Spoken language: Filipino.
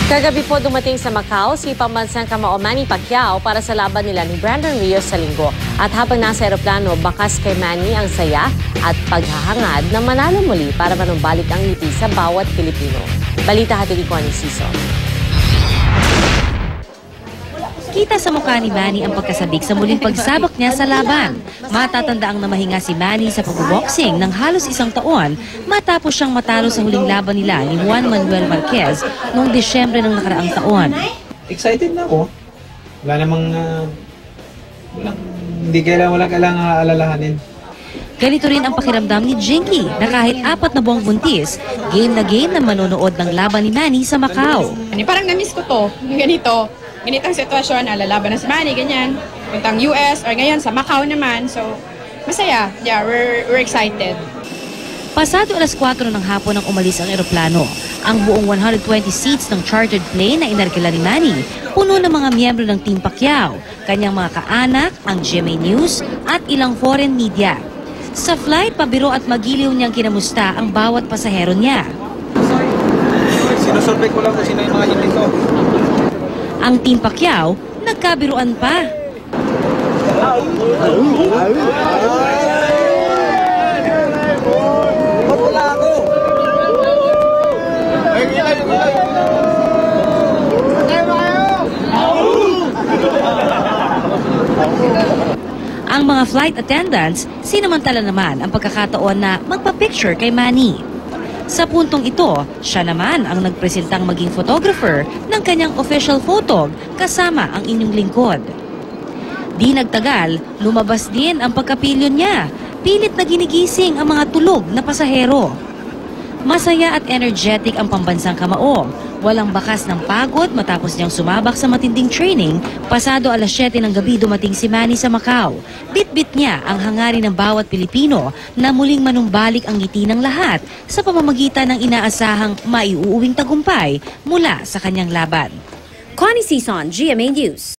Kagabi po dumating sa Macau si pambansang kamao Manny Pacquiao para sa laban nila ni Brandon Rios sa linggo. At habang nasa eroplano, bakas kay Manny ang saya at paghahangad na manalo muli para manumbalik ang ngiti sa bawat Pilipino. Balita hatid ni Connie Sison. Kita sa mukha ni Manny ang pagkasabik sa muling pagsabak niya sa laban. Matatandaang namahinga si Manny sa pagboboxing ng halos isang taon matapos siyang matalo sa huling laban nila ni Juan Manuel Marquez noong Disyembre ng nakaraang taon. Excited na ako. Wala namang wala kailangang aalalahanin. Ganito rin ang pakiramdam ni Jinky na kahit 4 na buwang buntis, game na manonood ng laban ni Manny sa Macau. Parang na-miss ko to, ganitong sitwasyon, lalaban na si Manny, ganyan. Puntang US or ngayon sa Macau naman. So, masaya. Yeah, we're excited. Pasado alas 4 ng hapon nang umalis ang eroplano. Ang buong 120 seats ng chartered plane na inarkila ni Manny, puno ng mga miyembro ng Team Pacquiao, kanyang mga kaanak, ang GMA News at ilang foreign media. Sa flight, pabiro at magiliw niyang kinamusta ang bawat pasahero niya. Sinusurvey ko lang kung sino yung mga yun dito. Ang Team Pacquiao, nagkabiruan pa. Ang mga flight attendants, sinamantala naman ang pagkakataon na magpa-picture kay Manny. Sa puntong ito, siya naman ang nagpresentang maging photographer ng kanyang official photo kasama ang inyong lingkod. Di nagtagal, lumabas din ang pagkapilyon niya. Pilit na ginigising ang mga tulog na pasahero. Masaya at energetic ang pambansang kamao. Walang bakas ng pagod matapos niyang sumabak sa matinding training. Pasado alas 7 ng gabi dumating si Manny sa Macau. Bit-bit niya ang hangarin ng bawat Pilipino na muling manumbalik ang ngiti ng lahat sa pamamagitan ng inaasahang maiuuwing tagumpay mula sa kanyang laban. Connie Sison, GMA News.